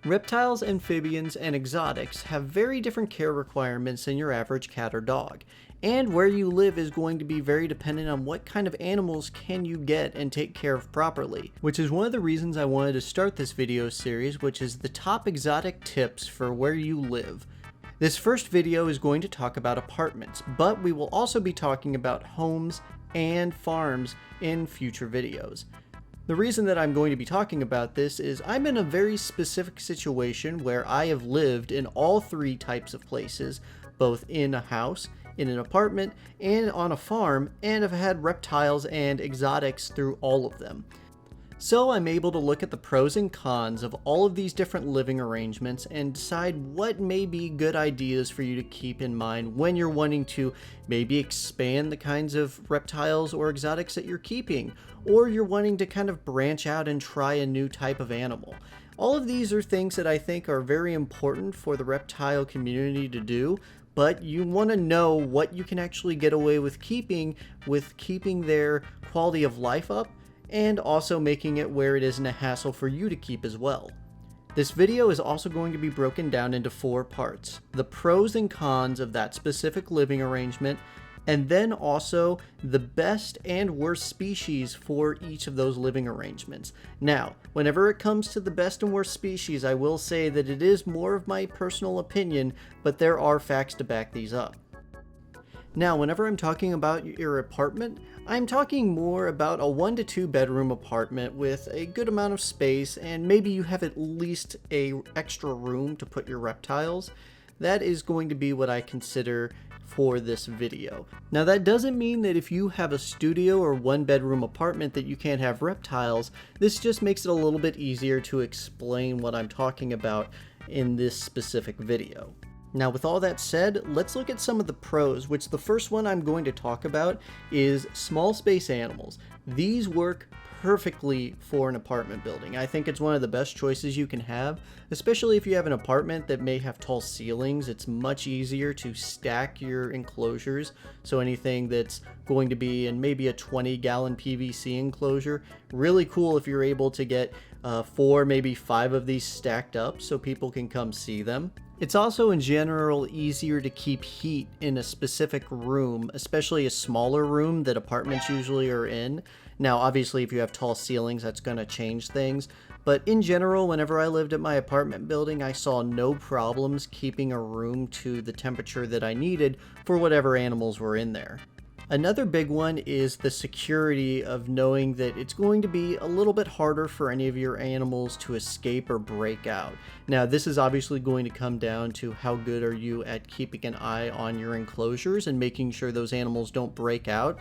Reptiles, amphibians, and exotics have very different care requirements than your average cat or dog. And where you live is going to be very dependent on what kind of animals can you get and take care of properly, which is one of the reasons I wanted to start this video series, which is the top exotic tips for where you live. This first video is going to talk about apartments, but we will also be talking about homes and farms in future videos. The reason that I'm going to be talking about this is I'm in a very specific situation where I have lived in all three types of places, both in a house, in an apartment, and on a farm, and have had reptiles and exotics through all of them. So I'm able to look at the pros and cons of all of these different living arrangements and decide what may be good ideas for you to keep in mind when you're wanting to maybe expand the kinds of reptiles or exotics that you're keeping, or you're wanting to kind of branch out and try a new type of animal. All of these are things that I think are very important for the reptile community to do, but you want to know what you can actually get away with keeping their quality of life up, and also making it where it isn't a hassle for you to keep as well. This video is also going to be broken down into 4 parts: the pros and cons of that specific living arrangement, and then also the best and worst species for each of those living arrangements. Now, whenever it comes to the best and worst species, I will say that it is more of my personal opinion, but there are facts to back these up. Now, whenever I'm talking about your apartment, I'm talking more about a 1 to 2 bedroom apartment with a good amount of space, and maybe you have at least a extra room to put your reptiles. That is going to be what I consider for this video. Now, that doesn't mean that if you have a studio or 1 bedroom apartment that you can't have reptiles. This just makes it a little bit easier to explain what I'm talking about in this specific video. Now, with all that said, let's look at some of the pros, which the first one I'm going to talk about is small space animals. These work perfectly for an apartment building. I think it's one of the best choices you can have, especially if you have an apartment that may have tall ceilings. It's much easier to stack your enclosures, so anything that's going to be in maybe a 20-gallon PVC enclosure. Really cool if you're able to get 4, maybe 5 of these stacked up so people can come see them. It's also in general easier to keep heat in a specific room, especially a smaller room that apartments usually are in. Now, obviously, if you have tall ceilings, that's going to change things. But in general, whenever I lived at my apartment building, I saw no problems keeping a room to the temperature that I needed for whatever animals were in there. Another big one is the security of knowing that it's going to be a little bit harder for any of your animals to escape or break out. Now, this is obviously going to come down to how good are you at keeping an eye on your enclosures and making sure those animals don't break out.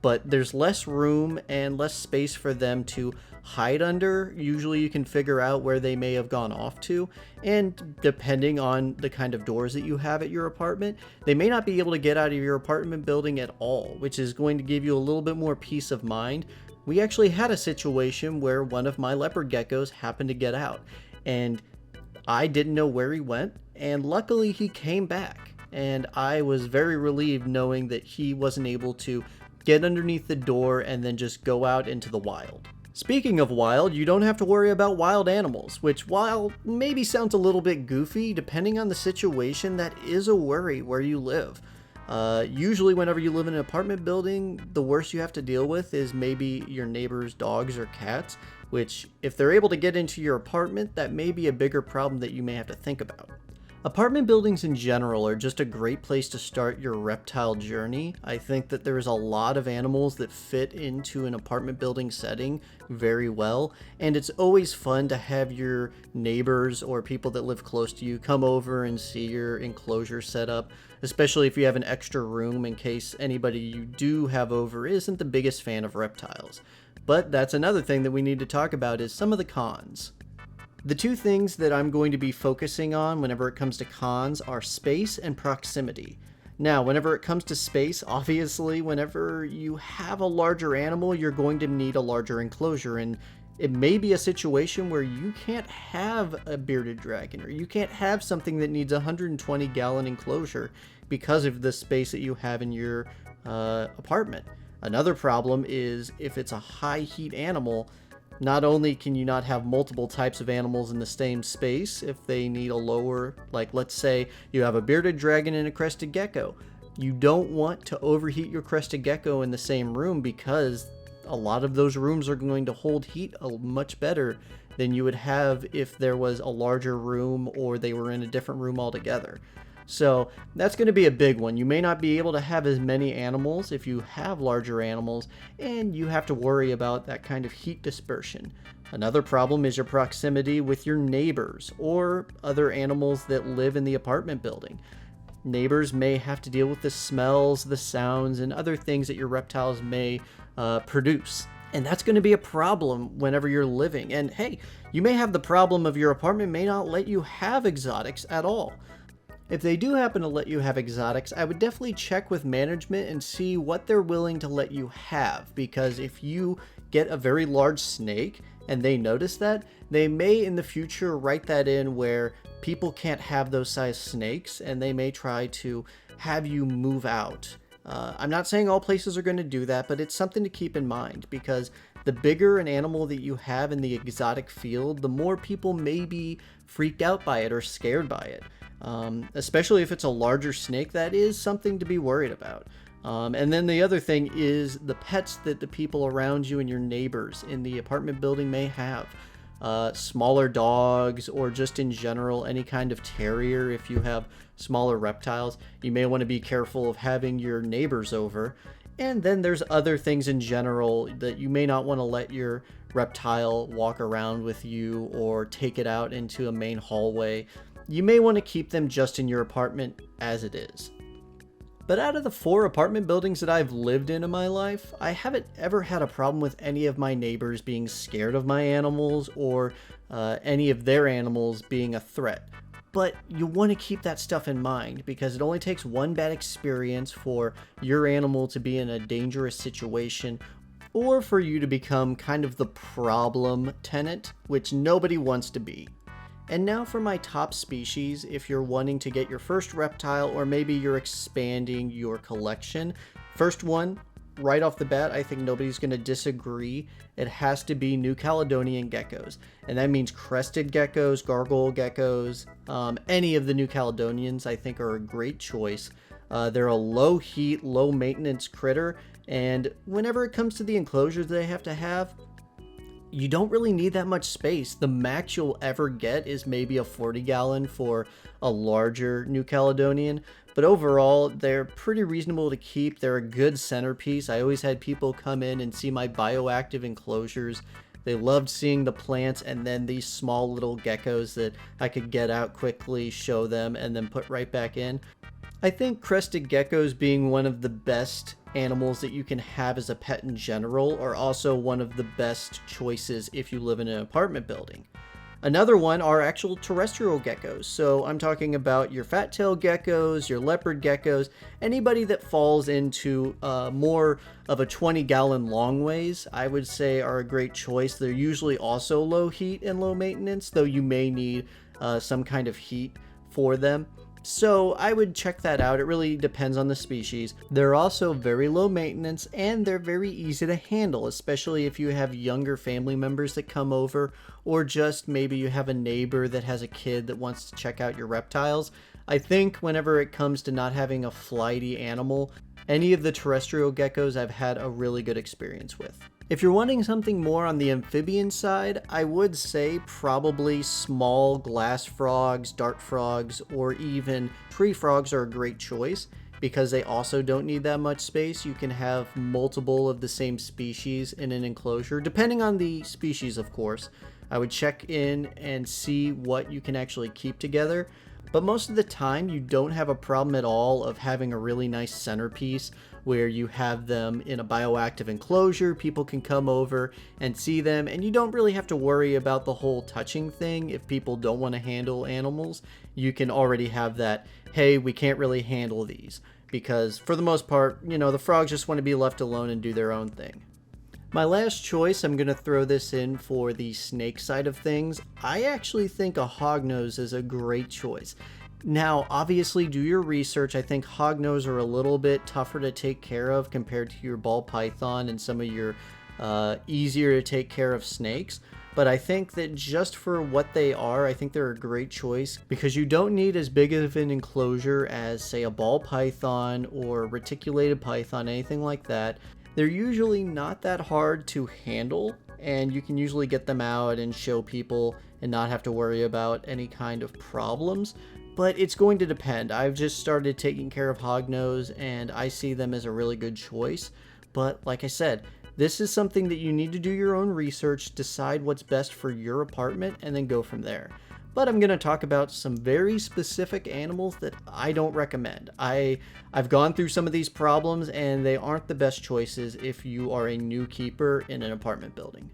But there's less room and less space for them to hide under. Usually you can figure out where they may have gone off to, and depending on the kind of doors that you have at your apartment, they may not be able to get out of your apartment building at all, which is going to give you a little bit more peace of mind. We actually had a situation where one of my leopard geckos happened to get out, and I didn't know where he went, and luckily he came back, and I was very relieved knowing that he wasn't able to get underneath the door and then just go out into the wild. Speaking of wild, you don't have to worry about wild animals, which, while maybe sounds a little bit goofy, depending on the situation, that is a worry where you live. Usually whenever you live in an apartment building, the worst you have to deal with is maybe your neighbor's dogs or cats, which, if they're able to get into your apartment, that may be a bigger problem that you may have to think about. Apartment buildings in general are just a great place to start your reptile journey. I think that there's a lot of animals that fit into an apartment building setting very well, and it's always fun to have your neighbors or people that live close to you come over and see your enclosure set up, especially if you have an extra room in case anybody you do have over isn't the biggest fan of reptiles. But that's another thing that we need to talk about is some of the cons. The 2 things that I'm going to be focusing on whenever it comes to cons are space and proximity. Now, whenever it comes to space, obviously, whenever you have a larger animal, you're going to need a larger enclosure, and it may be a situation where you can't have a bearded dragon, or you can't have something that needs a 120-gallon enclosure because of the space that you have in your apartment. Another problem is if it's a high heat animal, Not only can you not have multiple types of animals in the same space if they need a lower, like let's say you have a bearded dragon and a crested gecko. You don't want to overheat your crested gecko in the same room because a lot of those rooms are going to hold heat much better than you would have if there was a larger room or they were in a different room altogether. So that's going to be a big one. You may not be able to have as many animals if you have larger animals, and you have to worry about that kind of heat dispersion. Another problem is your proximity with your neighbors or other animals that live in the apartment building. Neighbors may have to deal with the smells, the sounds, and other things that your reptiles may produce. And that's going to be a problem whenever you're living. And hey, you may have the problem of your apartment may not let you have exotics at all. If they do happen to let you have exotics, I would definitely check with management and see what they're willing to let you have, because if you get a very large snake and they notice that, they may in the future write that in where people can't have those size snakes and they may try to have you move out. I'm not saying all places are going to do that, but it's something to keep in mind, because the bigger an animal that you have in the exotic field, the more people may be freaked out by it or scared by it. Especially if it's a larger snake, that is something to be worried about. And then the other thing is the pets that the people around you and your neighbors in the apartment building may have. Smaller dogs, or just in general any kind of terrier. If you have smaller reptiles, you may want to be careful of having your neighbors over. And then there's other things in general that you may not want to let your reptile walk around with you or take it out into a main hallway. You may want to keep them just in your apartment as it is. But out of the 4 apartment buildings that I've lived in my life, I haven't ever had a problem with any of my neighbors being scared of my animals or any of their animals being a threat. But you want to keep that stuff in mind, because it only takes one bad experience for your animal to be in a dangerous situation, or for you to become kind of the problem tenant, which nobody wants to be. And now for my top species, if you're wanting to get your first reptile, or maybe you're expanding your collection. First one, right off the bat, I think nobody's going to disagree. It has to be New Caledonian geckos. And that means crested geckos, gargoyle geckos, any of the New Caledonians I think are a great choice. They're a low heat, low maintenance critter. And whenever it comes to the enclosures they have to have, you don't really need that much space. The max you'll ever get is maybe a 40-gallon for a larger New Caledonian. But overall, they're pretty reasonable to keep. They're a good centerpiece. I always had people come in and see my bioactive enclosures. They loved seeing the plants and then these small little geckos that I could get out quickly, show them, and then put right back in. I think crested geckos, being one of the best animals that you can have as a pet in general, are also one of the best choices if you live in an apartment building. Another one are actual terrestrial geckos. So I'm talking about your fat-tailed geckos, your leopard geckos, anybody that falls into more of a 20-gallon longways, I would say are a great choice. They're usually also low heat and low maintenance, though you may need some kind of heat for them. So I would check that out. It really depends on the species. They're also very low maintenance and they're very easy to handle, especially if you have younger family members that come over, or just maybe you have a neighbor that has a kid that wants to check out your reptiles. I think whenever it comes to not having a flighty animal, any of the terrestrial geckos I've had a really good experience with. If you're wanting something more on the amphibian side, I would say probably small glass frogs, dart frogs, or even tree frogs are a great choice because they also don't need that much space. You can have multiple of the same species in an enclosure, depending on the species, of course. I would check in and see what you can actually keep together. But most of the time, you don't have a problem at all of having a really nice centerpiece where you have them in a bioactive enclosure. People can come over and see them, and you don't really have to worry about the whole touching thing. If people don't want to handle animals, you can already have that, hey, we can't really handle these. Because for the most part, you know, the frogs just want to be left alone and do their own thing. My last choice, I'm going to throw this in for the snake side of things. I actually think a hognose is a great choice. Now, obviously, do your research. I think hognose are a little bit tougher to take care of compared to your ball python and some of your easier to take care of snakes. But I think that just for what they are, I think they're a great choice because you don't need as big of an enclosure as, say, a ball python or reticulated python, anything like that. They're usually not that hard to handle, and you can usually get them out and show people and not have to worry about any kind of problems. But it's going to depend. I've just started taking care of hognose, and I see them as a really good choice. But like I said, this is something that you need to do your own research, decide what's best for your apartment, and then go from there. But I'm going to talk about some very specific animals that I don't recommend. I've gone through some of these problems, and they aren't the best choices if you are a new keeper in an apartment building.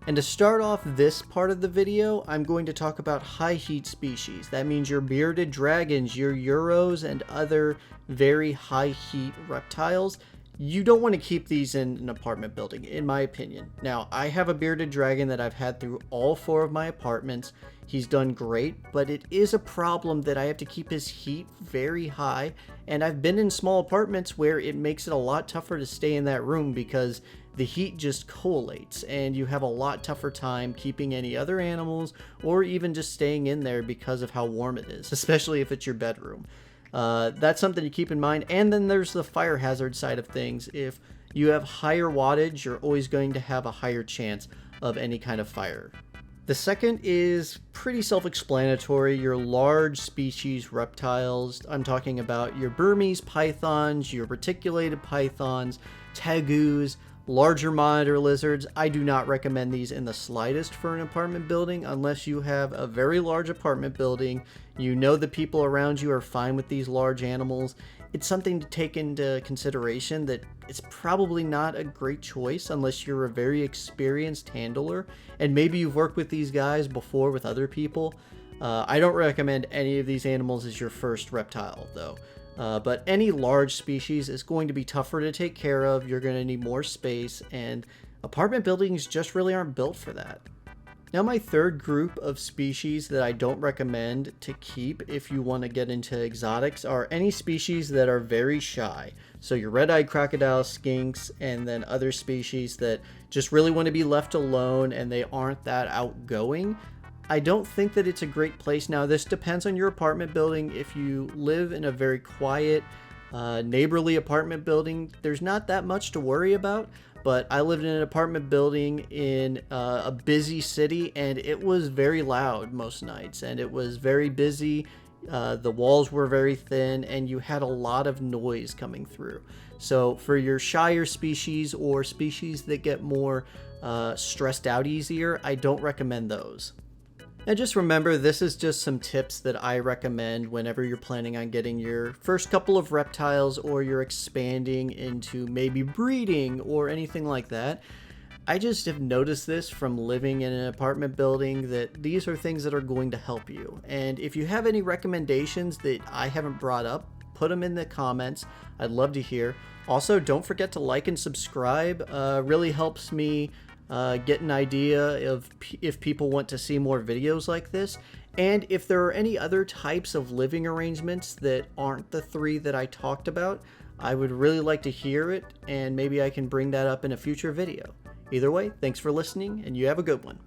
And to start off this part of the video, I'm going to talk about high heat species. That means your bearded dragons, your euros, and other very high heat reptiles. You don't want to keep these in an apartment building, in my opinion. Now, I have a bearded dragon that I've had through all 4 of my apartments. He's done great, but it is a problem that I have to keep his heat very high, and I've been in small apartments where it makes it a lot tougher to stay in that room because the heat just collates, and you have a lot tougher time keeping any other animals or even just staying in there because of how warm it is, especially if it's your bedroom. That's something to keep in mind. And then there's the fire hazard side of things. If you have higher wattage, you're always going to have a higher chance of any kind of fire. The second is pretty self-explanatory. Your large species reptiles. I'm talking about your Burmese pythons, your reticulated pythons, tegus, larger monitor lizards. I do not recommend these in the slightest for an apartment building unless you have a very large apartment building. You know the people around you are fine with these large animals. It's something to take into consideration that it's probably not a great choice unless you're a very experienced handler and maybe you've worked with these guys before with other people. I don't recommend any of these animals as your first reptile though. But any large species is going to be tougher to take care of. You're going to need more space, and apartment buildings just really aren't built for that. Now, my third group of species that I don't recommend to keep if you want to get into exotics are any species that are very shy. So your red-eyed crocodile, skinks, and then other species that just really want to be left alone and they aren't that outgoing. I don't think that it's a great place. Now, this depends on your apartment building. If you live in a very quiet, neighborly apartment building, there's not that much to worry about. But I lived in an apartment building in a busy city, and it was very loud most nights, and it was very busy. The walls were very thin, and you had a lot of noise coming through. So for your shyer species or species that get more stressed out easier, I don't recommend those. And just remember, this is just some tips that I recommend whenever you're planning on getting your first couple of reptiles or you're expanding into maybe breeding or anything like that. I just have noticed this from living in an apartment building that these are things that are going to help you. And if you have any recommendations that I haven't brought up, put them in the comments. I'd love to hear. Also, don't forget to like and subscribe. Really helps me get an idea of if people want to see more videos like this. And if there are any other types of living arrangements that aren't the 3 that I talked about, I would really like to hear it, and maybe I can bring that up in a future video. Either way, thanks for listening, and you have a good one.